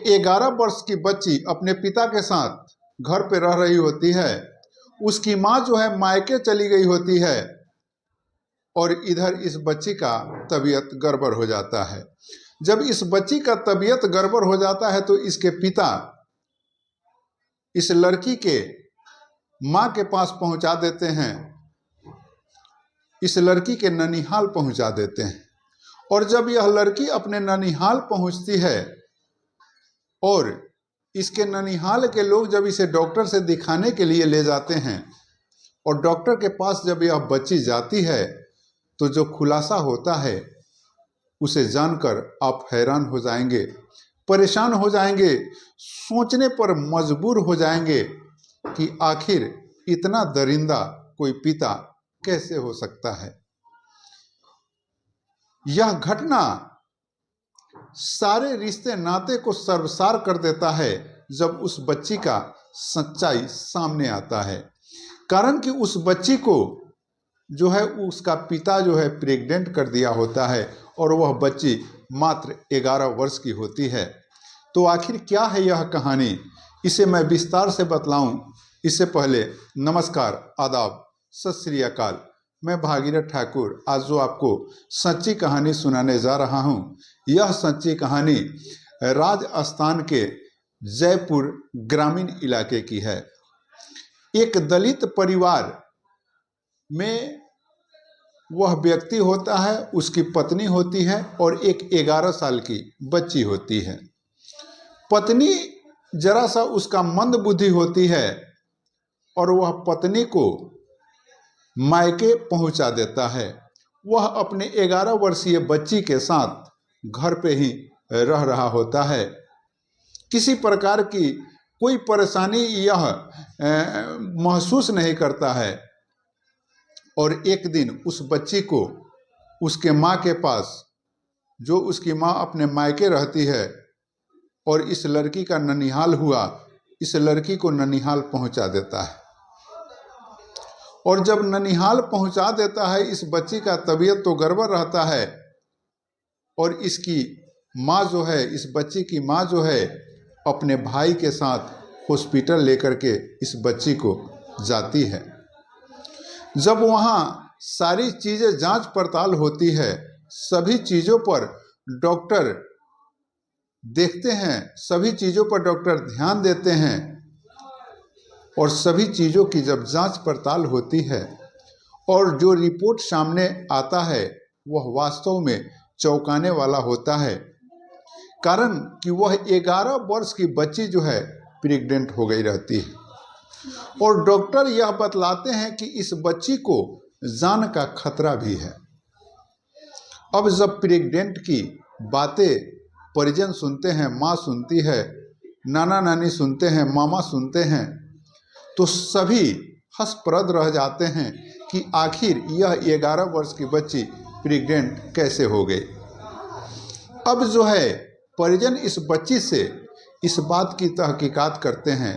11 वर्ष की बच्ची अपने पिता के साथ घर पे रह रही होती है। उसकी माँ जो है मायके चली गई होती है और इधर इस बच्ची का तबीयत गड़बड़ हो जाता है। जब इस बच्ची का तबीयत गड़बड़ हो जाता है तो इसके पिता इस लड़की के माँ के पास पहुंचा देते हैं, इस लड़की के ननिहाल पहुंचा देते हैं। और जब यह लड़की अपने ननिहाल पहुंचती है और इसके ननिहाल के लोग जब इसे डॉक्टर से दिखाने के लिए ले जाते हैं और डॉक्टर के पास जब यह बच्ची जाती है तो जो खुलासा होता है उसे जानकर आप हैरान हो जाएंगे, परेशान हो जाएंगे, सोचने पर मजबूर हो जाएंगे कि आखिर इतना दरिंदा कोई पिता कैसे हो सकता है। यह घटना सारे रिश्ते नाते को सर्वसार कर देता है जब उस बच्ची का सच्चाई सामने आता है। कारण कि उस बच्ची को जो है उसका पिता जो है प्रेग्नेंट कर दिया होता है और वह बच्ची मात्र 11 वर्ष की होती है। तो आखिर क्या है यह कहानी, इसे मैं विस्तार से बतलाऊं इससे पहले नमस्कार, आदाब, सत श्री अकाल। मैं भागीरथ ठाकुर आज जो आपको सच्ची कहानी सुनाने जा रहा हूं, यह सच्ची कहानी राजस्थान के जयपुर ग्रामीण इलाके की है। एक दलित परिवार में वह व्यक्ति होता है, उसकी पत्नी होती है और एक 11 साल की बच्ची होती है। पत्नी जरा सा उसका मंद बुद्धि होती है और वह पत्नी को मायके पहुंचा देता है। वह अपने 11 वर्षीय बच्ची के साथ घर पे ही रह रहा होता है। किसी प्रकार की कोई परेशानी यह महसूस नहीं करता है। और एक दिन उस बच्ची को उसके माँ के पास, जो उसकी माँ अपने मायके रहती है और इस लड़की का ननिहाल हुआ, इस लड़की को ननिहाल पहुंचा देता है। और जब ननिहाल पहुंचा देता है, इस बच्ची का तबीयत तो गड़बड़ रहता है और इसकी माँ जो है, इस बच्ची की माँ जो है अपने भाई के साथ हॉस्पिटल लेकर के इस बच्ची को जाती है। जब वहाँ सारी चीज़ें जांच पड़ताल होती है, सभी चीज़ों पर डॉक्टर देखते हैं, सभी चीज़ों पर डॉक्टर ध्यान देते हैं और सभी चीज़ों की जब जांच पड़ताल होती है और जो रिपोर्ट सामने आता है वह वास्तव में चौंकाने वाला होता है। कारण कि वह 11 वर्ष की बच्ची जो है प्रेग्नेंट हो गई रहती है और डॉक्टर यह बतलाते हैं कि इस बच्ची को जान का खतरा भी है। अब जब प्रेग्नेंट की बातें परिजन सुनते हैं, माँ सुनती है, नाना नानी सुनते हैं, मामा सुनते हैं, तो सभी हंसप्रद रह जाते हैं कि आखिर यह 11 वर्ष की बच्ची प्रेग्नेंट कैसे हो गई। अब जो है परिजन इस बच्ची से इस बात की तहकीकात करते हैं।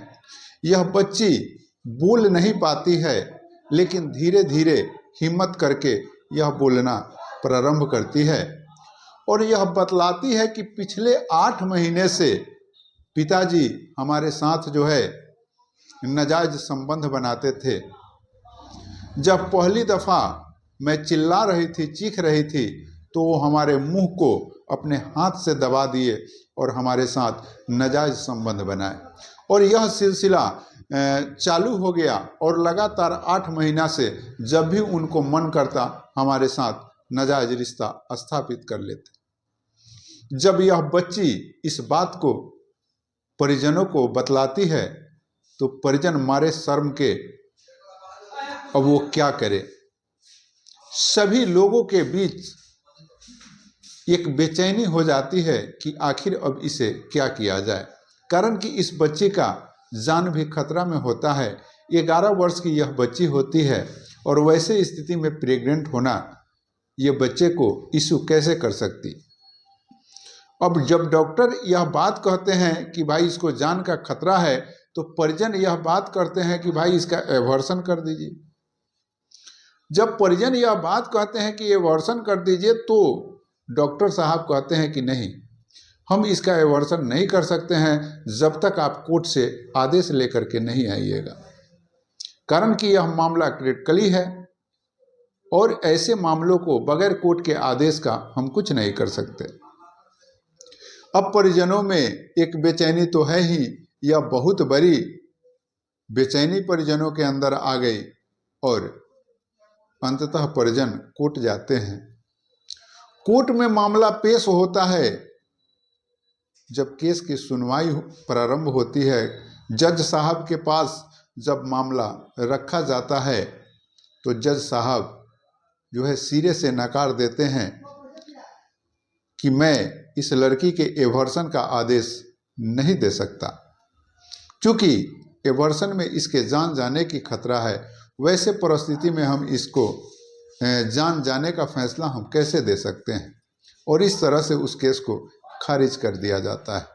यह बच्ची बोल नहीं पाती है, लेकिन धीरे धीरे हिम्मत करके यह बोलना प्रारंभ करती है और यह बतलाती है कि पिछले 8 महीने से पिताजी हमारे साथ जो है नाजायज संबंध बनाते थे। जब पहली दफ़ा मैं चिल्ला रही थी, चीख रही थी, तो वो हमारे मुंह को अपने हाथ से दबा दिए और हमारे साथ नाजायज संबंध बनाए और यह सिलसिला चालू हो गया और लगातार 8 महीना से जब भी उनको मन करता हमारे साथ नाजायज रिश्ता स्थापित कर लेते। जब यह बच्ची इस बात को परिजनों को बतलाती है तो परिजन मारे शर्म के अब वो क्या करे। सभी लोगों के बीच एक बेचैनी हो जाती है कि आखिर अब इसे क्या किया जाए। कारण कि इस बच्चे का जान भी खतरा में होता है। 11 वर्ष की यह बच्ची होती है और वैसे स्थिति में प्रेग्नेंट होना ये बच्चे को इशू कैसे कर सकती। अब जब डॉक्टर यह बात कहते हैं कि भाई इसको जान का खतरा है, तो परिजन यह बात करते हैं कि भाई इसका एवर्सन कर दीजिए। जब परिजन यह बात कहते हैं कि एवर्सन कर दीजिए, तो डॉक्टर साहब कहते हैं कि नहीं, हम इसका एवर्सन नहीं कर सकते हैं जब तक आप कोर्ट से आदेश लेकर के नहीं आइएगा, कारण कि यह मामला क्रिटिकली है और ऐसे मामलों को बगैर कोर्ट के आदेश का हम कुछ नहीं कर सकते। अब परिजनों में एक बेचैनी तो है ही, यह बहुत बड़ी बेचैनी परिजनों के अंदर आ गई और अंततः परिजन कोर्ट जाते हैं। कोर्ट में मामला पेश होता है। जब केस की सुनवाई प्रारंभ होती है, जज साहब के पास जब मामला रखा जाता है तो जज साहब जो है सिरे से नकार देते हैं कि मैं इस लड़की के एवर्सन का आदेश नहीं दे सकता, क्योंकि एवर्सन में इसके जान जाने की खतरा है। वैसे परिस्थिति में हम इसको जान जाने का फैसला हम कैसे दे सकते हैं, और इस तरह से उस केस को खारिज कर दिया जाता है।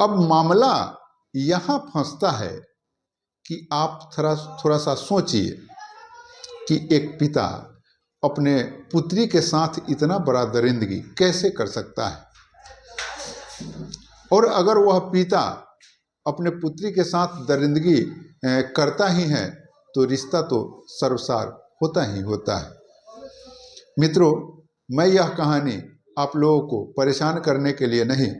अब मामला यहाँ फंसता है कि आप थोड़ा सा सोचिए कि एक पिता अपने पुत्री के साथ इतना बड़ा दरिंदगी कैसे कर सकता है, और अगर वह पिता अपने पुत्री के साथ दरिंदगी करता ही है तो रिश्ता तो सर्वसार होता ही होता है। मित्रों, मैं यह कहानी आप लोगों को परेशान करने के लिए नहीं,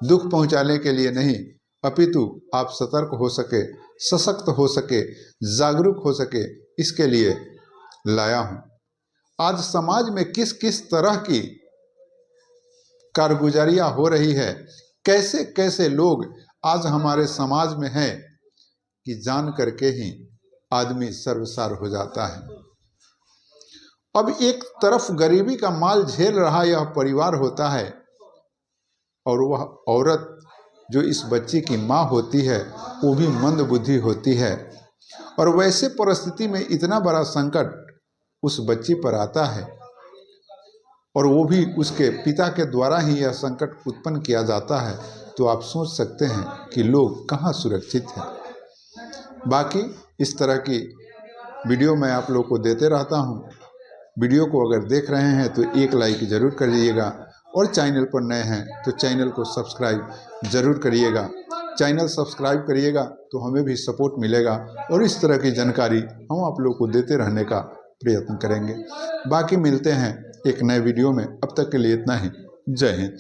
दुख पहुंचाने के लिए नहीं, अपितु आप सतर्क हो सके, सशक्त हो सके, जागरूक हो सके, इसके लिए लाया हूं। आज समाज में किस किस तरह की कारगुजारियां हो रही है, कैसे कैसे लोग आज हमारे समाज में हैं कि जान करके ही आदमी सर्वसार हो जाता है। अब एक तरफ गरीबी का माल झेल रहा यह परिवार होता है, और वह औरत जो इस बच्ची की माँ होती है वो भी मंद बुद्धि होती है, और वैसे परिस्थिति में इतना बड़ा संकट उस बच्ची पर आता है, और वो भी उसके पिता के द्वारा ही यह संकट उत्पन्न किया जाता है, तो आप सोच सकते हैं कि लोग कहाँ सुरक्षित हैं। बाकी इस तरह की वीडियो मैं आप लोग को देते रहता हूँ। वीडियो को अगर देख रहे हैं तो एक लाइक ज़रूर करिएगा, और चैनल पर नए हैं तो चैनल को सब्सक्राइब ज़रूर करिएगा। चैनल सब्सक्राइब करिएगा तो हमें भी सपोर्ट मिलेगा, और इस तरह की जानकारी हम आप लोग को देते रहने का प्रयत्न करेंगे। बाकी मिलते हैं एक नए वीडियो में, अब तक के लिए इतना ही। जय हिंद।